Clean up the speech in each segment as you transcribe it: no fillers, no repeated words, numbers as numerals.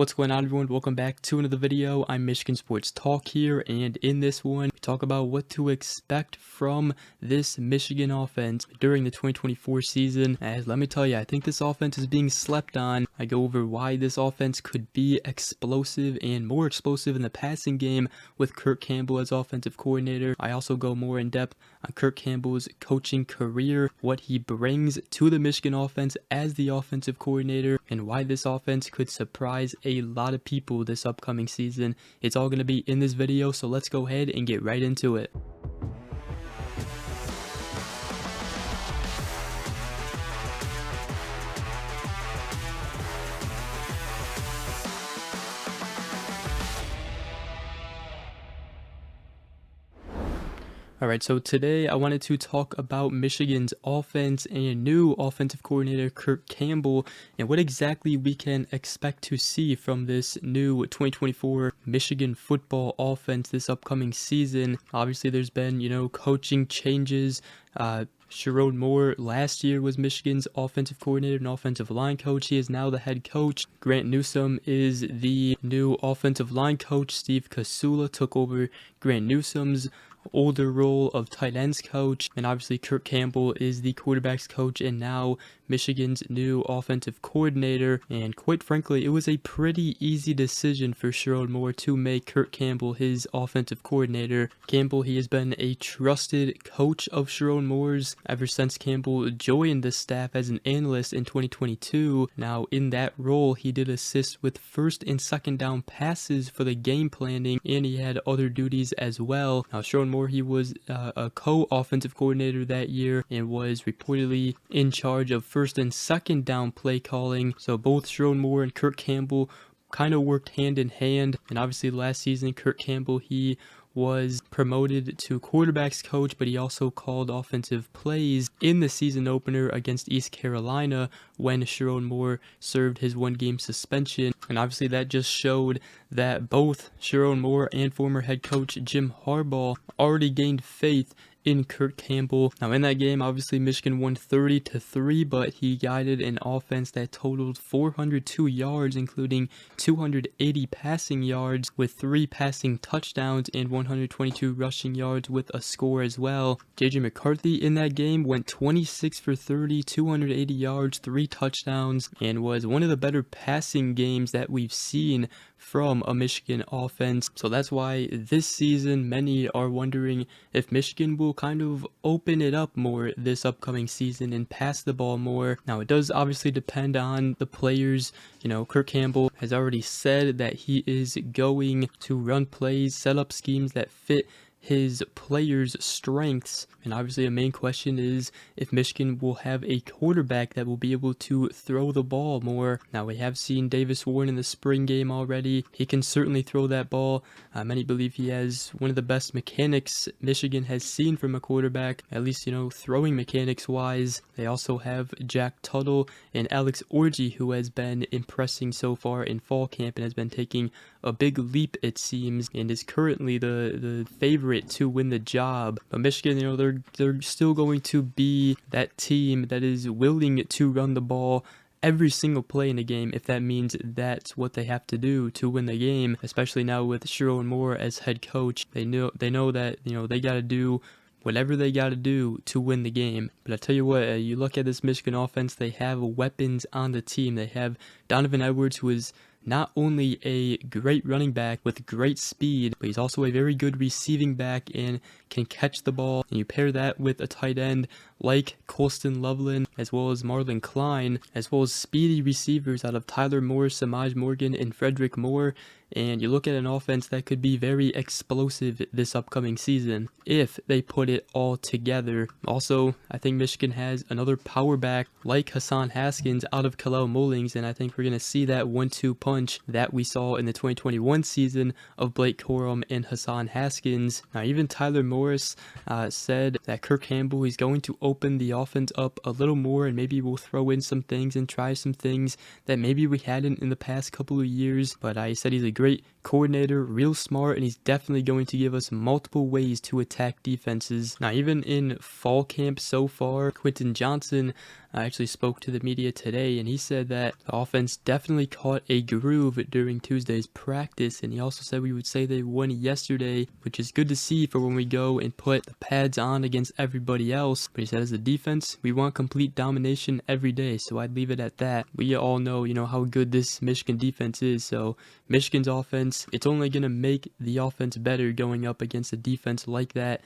What's going on, everyone? Welcome back to another video. I'm Michigan Sports Talk here, and in this one, we talk about what to expect from this Michigan offense during the 2024 season. As let me tell you, I think this offense is being slept on. I go over why this offense could be explosive and more explosive in the passing game with Kirk Campbell as offensive coordinator. I also go more in depth on Kirk Campbell's coaching career, what he brings to the Michigan offense as the offensive coordinator, and why this offense could surprise a lot of people this upcoming season. It's all going to be in this video, so let's go ahead and get right into it. Alright, so today I wanted to talk about Michigan's offense and new offensive coordinator Kirk Campbell and what exactly we can expect to see from this new 2024 Michigan football offense this upcoming season. Obviously, there's been, coaching changes. Sherrone Moore last year was Michigan's offensive coordinator and offensive line coach. He is now the head coach. Grant Newsome is the new offensive line coach. Steve Kasula took over Grant Newsome's older role of tight ends coach, and obviously Kirk Campbell is the quarterbacks coach and now Michigan's new offensive coordinator. And quite frankly, it was a pretty easy decision for Sherrone Moore to make Kirk Campbell his offensive coordinator. Campbell, he has been a trusted coach of Sherrone Moore's ever since Campbell joined the staff as an analyst in 2022. Now, in that role, he did assist with first and second down passes for the game planning, and he had other duties as well. Now, Sherrone Moore, he was a co-offensive coordinator that year and was reportedly in charge of first and second down play calling. So both Sherrone Moore and Kirk Campbell kind of worked hand in hand. And obviously last season, Kirk Campbell, he was promoted to quarterbacks coach, but he also called offensive plays in the season opener against East Carolina when Sherrone Moore served his one-game suspension. And obviously that just showed that both Sherrone Moore and former head coach Jim Harbaugh already gained faith in Kirk Campbell. Now in that game, obviously Michigan won 30-3, but he guided an offense that totaled 402 yards, including 280 passing yards with 3 passing touchdowns and 122 rushing yards with a score as well. JJ McCarthy in that game went 26 for 30, 280 yards, 3 touchdowns, and was one of the better passing games that we've seen from a Michigan offense. So that's why this season many are wondering if Michigan will kind of open it up more this upcoming season and pass the ball more. Now it does obviously depend on the players. Kirk Campbell has already said that he is going to run plays, set up schemes that fit his players' strengths. And obviously a main question is if Michigan will have a quarterback that will be able to throw the ball more. Now we have seen Davis Warren in the spring game already. He can certainly throw that ball. Many believe he has one of the best mechanics Michigan has seen from a quarterback, at least throwing mechanics wise. They also have Jack Tuttle and Alex Orji, who has been impressing so far in fall camp and has been taking a big leap, it seems, and is currently the favorite to win the job. But Michigan, they're still going to be that team that is willing to run the ball every single play in the game if that means that's what they have to do to win the game, especially now with Sherrone Moore as head coach. They know that they got to do whatever they got to do to win the game. But I tell you what, you look at this Michigan offense, they have weapons on the team. They have Donovan Edwards, who is not only a great running back with great speed, but he's also a very good receiving back and can catch the ball. And you pair that with a tight end like Colston Loveland, as well as Marlon Klein, as well as speedy receivers out of Tyler Morris, Samaj Morgan, and Frederick Moore. And you look at an offense that could be very explosive this upcoming season if they put it all together. Also, I think Michigan has another power back like Hassan Haskins out of Kalel Mullings, and I think we're going to see that 1-2 punch that we saw in the 2021 season of Blake Corum and Hassan Haskins. Now, even Tyler Morris said that Kirk Campbell is going to open the offense up a little more, and maybe we'll throw in some things and try some things that maybe we hadn't in the past couple of years. But I said he's a great coordinator, real smart, and he's definitely going to give us multiple ways to attack defenses. Now, even in fall camp so far, Quentin Johnson actually spoke to the media today, and he said that the offense definitely caught a groove during Tuesday's practice, and he also said we would say they won yesterday, which is good to see for when we go and put the pads on against everybody else. But he said as a defense, we want complete domination every day, so I'd leave it at that. We all know, how good this Michigan defense is, so Michigan's offense, it's only going to make the offense better going up against a defense like that.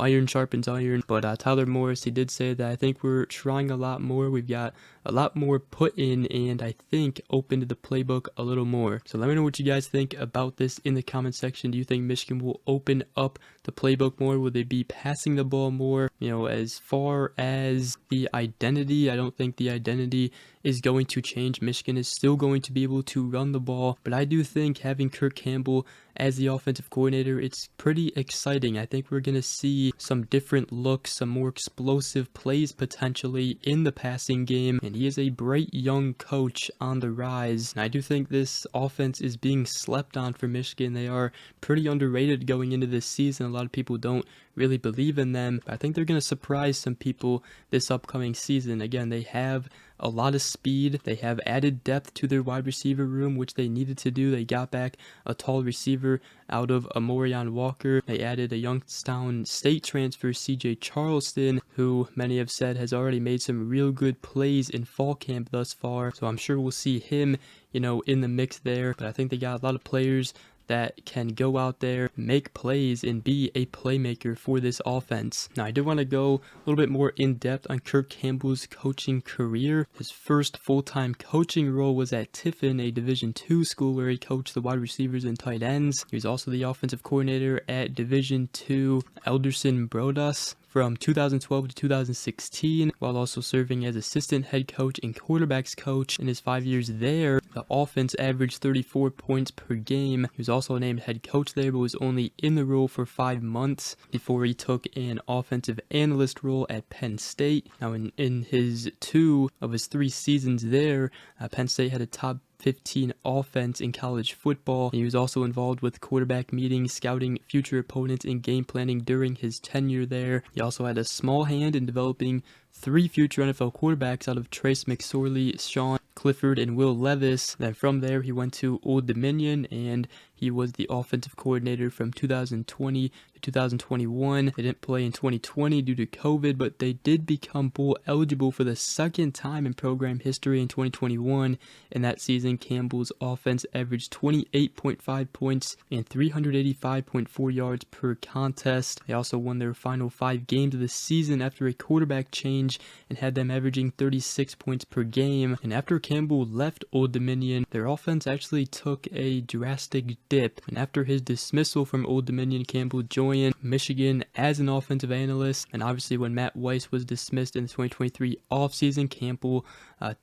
Iron sharpens iron. But Tyler Morris, he did say that I think we're trying a lot more. We've got a lot more put in, and I think opened the playbook a little more. So let me know what you guys think about this in the comment section. Do you think Michigan will open up the playbook more? Will they be passing the ball more? As far as the identity, I don't think the identity is going to change. Michigan is still going to be able to run the ball, but I do think having Kirk Campbell as the offensive coordinator, it's pretty exciting. I think we're going to see some different looks, some more explosive plays potentially in the passing game, and he is a bright young coach on the rise. And I do think this offense is being slept on for Michigan. They are pretty underrated going into this season. A lot of people don't really believe in them, but I think they're going to surprise some people this upcoming season. Again, they have a lot of speed. They have added depth to their wide receiver room, which they needed to do. They got back a tall receiver out of Amorion Walker. They added a Youngstown State transfer, CJ Charleston, who many have said has already made some real good plays in fall camp thus far. So I'm sure we'll see him, in the mix there. But I think they got a lot of players that can go out there, make plays, and be a playmaker for this offense. Now, I do want to go a little bit more in depth on Kirk Campbell's coaching career. His first full-time coaching role was at Tiffin, a Division II school where he coached the wide receivers and tight ends. He was also the offensive coordinator at Division II Elderson Brodas from 2012 to 2016, while also serving as assistant head coach and quarterbacks coach. In his 5 years there, the offense averaged 34 points per game. He was also named head coach there, but was only in the role for 5 months before he took an offensive analyst role at Penn State. Now, in his 2 of his 3 seasons there, Penn State had a top 15 offense in college football. He was also involved with quarterback meetings, scouting future opponents, and game planning during his tenure there. He also had a small hand in developing 3 future NFL quarterbacks out of Trace McSorley, Sean Clifford, and Will Levis. Then from there, he went to Old Dominion, and he was the offensive coordinator from 2020 to 2021. They didn't play in 2020 due to COVID, but they did become bowl eligible for the second time in program history in 2021. In that season, Campbell's offense averaged 28.5 points and 385.4 yards per contest. They also won their final 5 games of the season after a quarterback change and had them averaging 36 points per game. And after Campbell left Old Dominion, their offense actually took a drastic dip. And after his dismissal from Old Dominion, Campbell joined Michigan as an offensive analyst. And obviously when Matt Weiss was dismissed in the 2023 offseason, Campbell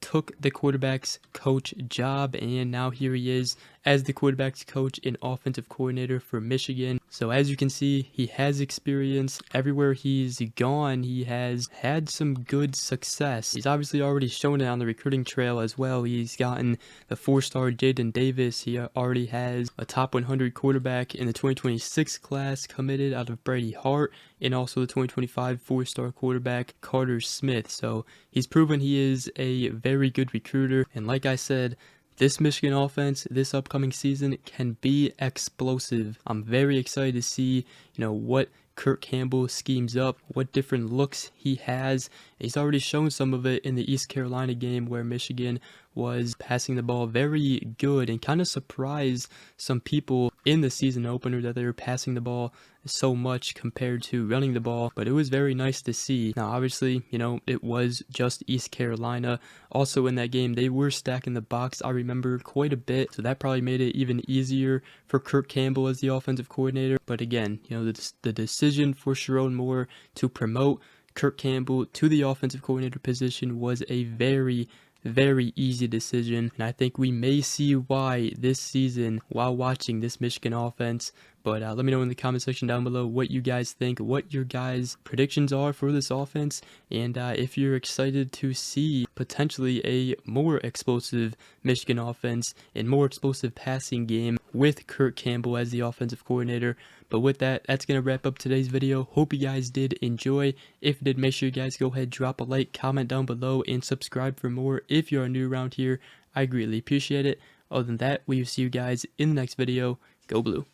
took the quarterback's coach job, and now here he is as the quarterback's coach and offensive coordinator for Michigan. So as you can see, he has experience. Everywhere he's gone, he has had some good success. He's obviously already shown it on the recruiting trail as well. He's gotten the 4-star Jaden Davis. He already has a top 100 quarterback in the 2026 class committed out of Brady Hart, and also the 2025 4-star quarterback Carter Smith. So he's proven he is a very good recruiter. And like I said, this Michigan offense this upcoming season can be explosive. I'm very excited to see, what Kirk Campbell schemes up, what different looks he has. He's already shown some of it in the East Carolina game where Michigan was passing the ball very good and kind of surprised some people in the season opener that they were passing the ball so much compared to running the ball, but it was very nice to see. Now, obviously, it was just East Carolina. Also in that game, they were stacking the box, I remember, quite a bit, so that probably made it even easier for Kirk Campbell as the offensive coordinator. But again, the decision for Sharon Moore to promote Kirk Campbell to the offensive coordinator position was a very easy decision, and I think we may see why this season while watching this Michigan offense. But let me know in the comment section down below what you guys think, what your guys' predictions are for this offense, and if you're excited to see potentially a more explosive Michigan offense and more explosive passing game with Kirk Campbell as the offensive coordinator. But with that, that's going to wrap up today's video. Hope you guys did enjoy. If you did, make sure you guys go ahead, drop a like, comment down below, and subscribe for more if you are new around here. I greatly appreciate it. Other than that, we will see you guys in the next video. Go Blue.